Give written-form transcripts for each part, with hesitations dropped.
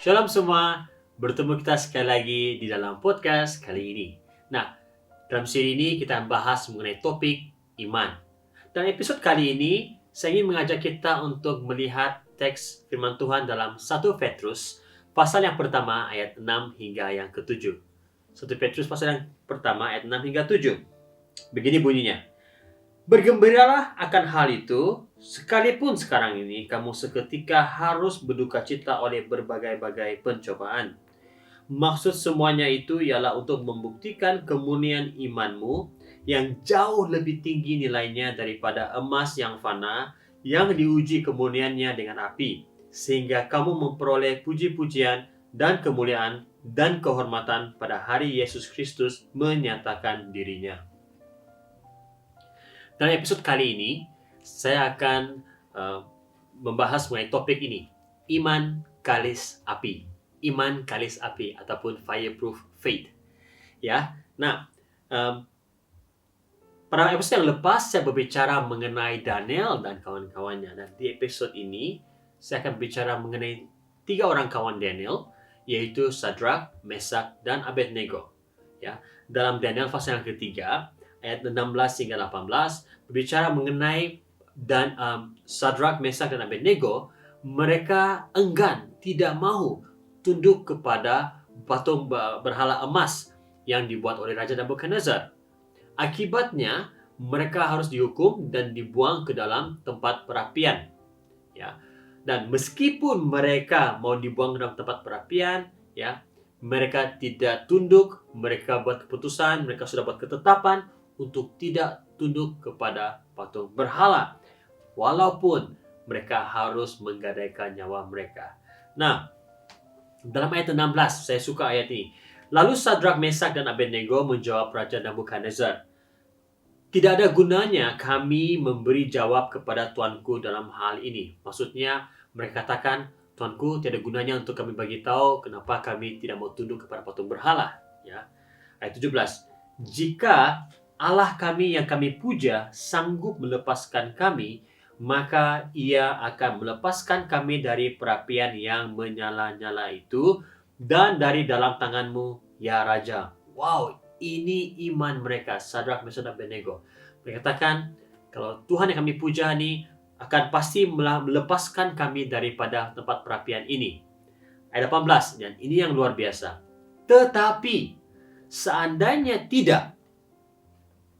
Shalom semua, bertemu kita sekali lagi di dalam podcast kali ini. Nah, dalam seri ini kita bahas mengenai topik iman. Dan episode kali ini, saya ingin mengajak kita untuk melihat teks firman Tuhan dalam 1 Petrus, pasal yang pertama ayat 6 hingga yang ke-7. 1 Petrus pasal yang pertama ayat 6 hingga 7. Begini bunyinya. Bergembiralah akan hal itu, sekalipun sekarang ini kamu seketika harus berduka cita oleh berbagai-bagai pencobaan. Maksud semuanya itu ialah untuk membuktikan kemurnian imanmu yang jauh lebih tinggi nilainya daripada emas yang fana yang diuji kemurniannya dengan api, sehingga kamu memperoleh puji-pujian dan kemuliaan dan kehormatan pada hari Yesus Kristus menyatakan dirinya. Dalam episode kali ini, saya akan membahas mengenai topik ini, iman kalis api. Iman kalis api ataupun fireproof faith. Ya, nah, pada episode yang lepas saya berbicara mengenai Daniel dan kawan-kawannya. Dan di episode ini, saya akan bicara mengenai 3 orang kawan Daniel, yaitu Sadrak, Mesak, dan Abednego. Ya, dalam Daniel pasal yang ketiga, ayat 16 hingga 18 berbicara mengenai dan Sadrak, Mesak, dan Abednego, mereka enggan, tidak mau tunduk kepada patung berhala emas yang dibuat oleh Raja Nebukadnezar. Akibatnya mereka harus dihukum dan dibuang ke dalam tempat perapian. Ya. Dan meskipun mereka mau dibuang ke dalam tempat perapian, ya, mereka tidak tunduk, mereka buat keputusan, mereka sudah buat ketetapan untuk tidak tunduk kepada patung berhala, walaupun mereka harus menggadaikan nyawa mereka. Nah, dalam ayat 16, saya suka ayat ini. Lalu Sadrak, Mesak, dan Abednego menjawab Raja Nebukadnezar, tidak ada gunanya kami memberi jawab kepada tuanku dalam hal ini. Maksudnya, mereka katakan, tuanku, tidak ada gunanya untuk kami bagi tahu kenapa kami tidak mau tunduk kepada patung berhala. Ya. Ayat 17, jika Allah kami yang kami puja sanggup melepaskan kami, maka ia akan melepaskan kami dari perapian yang menyala-nyala itu dan dari dalam tanganmu, ya Raja. Wow, ini iman mereka, Sadrak, Mesak, dan Abednego. Mereka katakan, kalau Tuhan yang kami puja ini akan pasti melepaskan kami daripada tempat perapian ini. Ayat 18, dan ini yang luar biasa. Tetapi, seandainya tidak,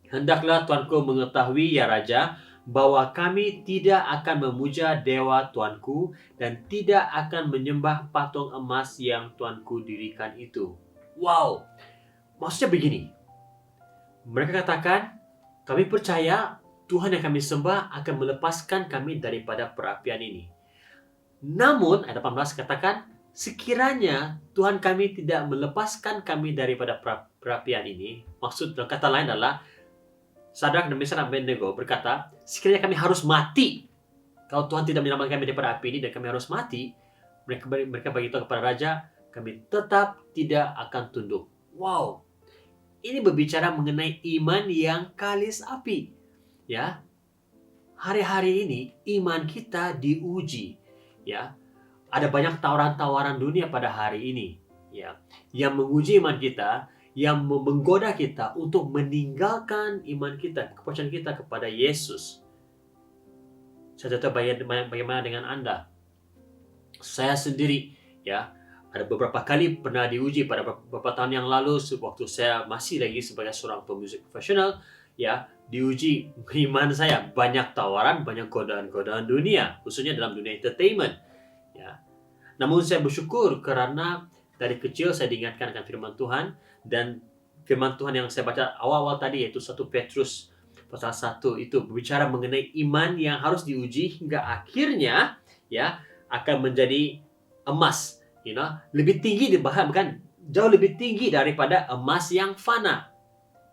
hendaklah tuanku mengetahui, ya Raja, bahwa kami tidak akan memuja dewa tuanku dan tidak akan menyembah patung emas yang tuanku dirikan itu. Wow, maksudnya begini. Mereka katakan, kami percaya Tuhan yang kami sembah akan melepaskan kami daripada perapian ini. Namun, ayat 18 katakan, sekiranya Tuhan kami tidak melepaskan kami daripada perapian ini, maksud dalam kata lain adalah, Sadrak, Mesak, dan Abednego berkata, sekiranya kami harus mati, kalau Tuhan tidak menyelamatkan kami daripada api ini dan kami harus mati, mereka beritahu kepada Raja, kami tetap tidak akan tunduk. Wow, ini berbicara mengenai iman yang kalis api. Ya, hari-hari ini iman kita diuji. Ya, ada banyak tawaran-tawaran dunia pada hari ini. Ya, yang menguji iman kita, yang menggoda kita untuk meninggalkan iman kita, kepercayaan kita kepada Yesus. Saya tidak tahu bagaimana dengan Anda. Saya sendiri, ya, ada beberapa kali pernah diuji pada beberapa tahun yang lalu waktu saya masih lagi sebagai seorang pemusik profesional, ya, diuji iman saya, banyak tawaran, banyak godaan-godaan dunia, khususnya dalam dunia entertainment, ya. Namun saya bersyukur karena dari kecil saya diingatkan akan firman Tuhan, dan firman Tuhan yang saya baca awal-awal tadi yaitu 1 Petrus pasal 1 itu berbicara mengenai iman yang harus diuji hingga akhirnya, ya, akan menjadi emas, lebih tinggi, bahkan jauh lebih tinggi daripada emas yang fana.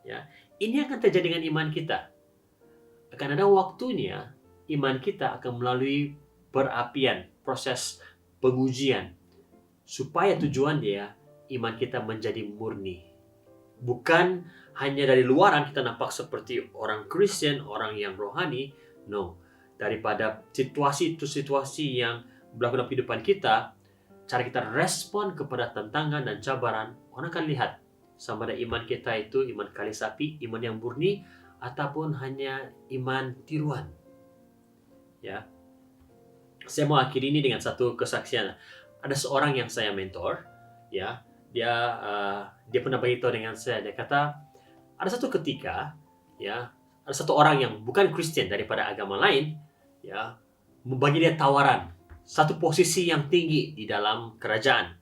Ya, ini akan terjadi dengan iman kita. Akan ada waktunya iman kita akan melalui perapian, proses pengujian, supaya tujuan dia iman kita menjadi murni. Bukan hanya dari luaran kita nampak seperti orang Kristen, orang yang rohani. No, daripada situasi yang berlaku dalam kehidupan kita, cara kita respon kepada tantangan dan cabaran, orang akan lihat sama ada iman kita itu iman kali sapi, iman yang murni, ataupun hanya iman tiruan. Ya, saya mau akhiri ini dengan satu kesaksian. Ada seorang yang saya mentor, ya, dia pernah beritahu dengan saya. Dia kata ada satu ketika, ya, ada satu orang yang bukan Kristen daripada agama lain, ya, membagi dia tawaran satu posisi yang tinggi di dalam kerajaan,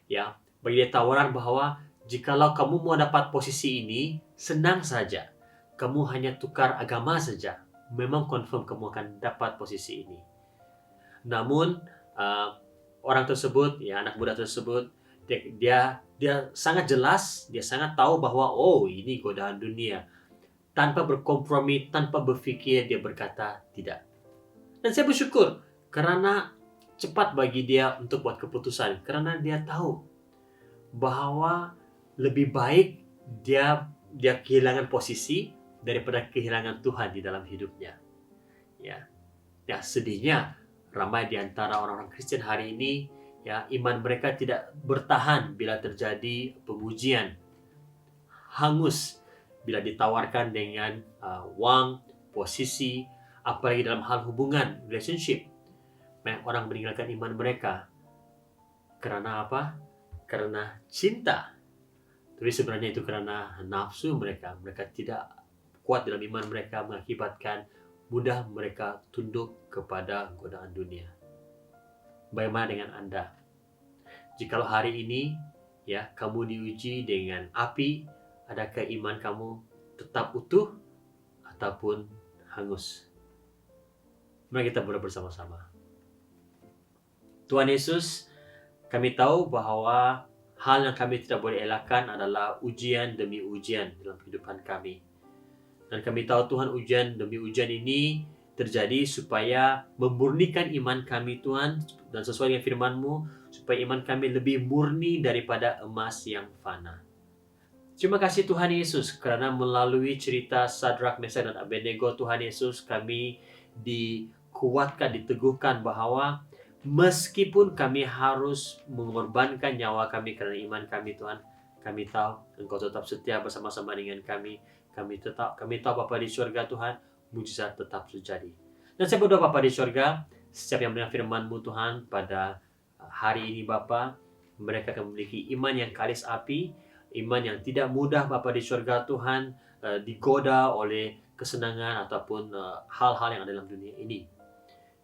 ya, bagi dia tawaran bahwa jikalau kamu mau dapat posisi ini, senang saja, kamu hanya tukar agama saja, memang confirm kamu akan dapat posisi ini. Namun orang tersebut, ya, anak muda tersebut, dia sangat jelas, dia sangat tahu bahwa ini godaan dunia. Tanpa berkompromi, tanpa berfikir, dia berkata tidak. Dan saya bersyukur karena cepat bagi dia untuk buat keputusan, karena dia tahu bahwa lebih baik dia kehilangan posisi daripada kehilangan Tuhan di dalam hidupnya. Ya, sedihnya ramai di antara orang-orang Kristen hari ini, ya, iman mereka tidak bertahan bila terjadi pengujian, hangus bila ditawarkan dengan uang, posisi, apalagi dalam hal hubungan, relationship. Banyak orang meninggalkan iman mereka. Karena apa? Karena cinta. Tapi sebenarnya itu karena nafsu mereka. Mereka tidak kuat dalam iman mereka, mengakibatkan mudah mereka tunduk kepada godaan dunia. Bagaimana dengan Anda? Jikalau hari ini, ya, kamu diuji dengan api, adakah iman kamu tetap utuh ataupun hangus? Mari kita berdoa bersama-sama. Tuhan Yesus, kami tahu bahwa hal yang kami tidak boleh elakkan adalah ujian demi ujian dalam kehidupan kami. Dan kami tahu Tuhan, ujian demi ujian ini terjadi supaya memurnikan iman kami Tuhan, dan sesuai dengan firman-Mu, supaya iman kami lebih murni daripada emas yang fana. Terima kasih Tuhan Yesus, karena melalui cerita Sadrak, Mesak, dan Abednego, Tuhan Yesus, kami dikuatkan, diteguhkan bahwa meskipun kami harus mengorbankan nyawa kami karena iman kami Tuhan, kami tahu Engkau tetap setia bersama-sama dengan kami. Kami tahu Bapa di surga Tuhan, mujizat tetap terjadi. Dan saya berdoa Bapa di surga, setiap yang mendengar firman-Mu Tuhan pada hari ini Bapa, mereka akan memiliki iman yang kalis api, iman yang tidak mudah Bapa di surga Tuhan digoda oleh kesenangan ataupun hal-hal yang ada dalam dunia ini.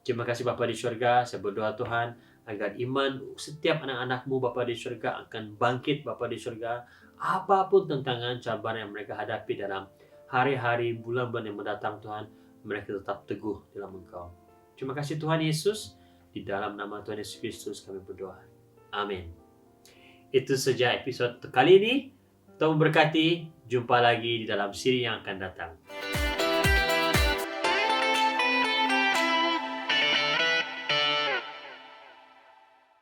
Terima kasih Bapa di surga, saya berdoa Tuhan agar iman setiap anak-anak-Mu Bapa di surga akan bangkit Bapa di surga, apapun tantangan cabaran yang mereka hadapi dalam hari-hari, bulan-bulan yang mendatang Tuhan, mereka tetap teguh dalam Engkau. Terima kasih Tuhan Yesus, di dalam nama Tuhan Yesus Kristus kami berdoa. Amin. Itu saja episode kali ini. Tuhan memberkati. Jumpa lagi di dalam siri yang akan datang.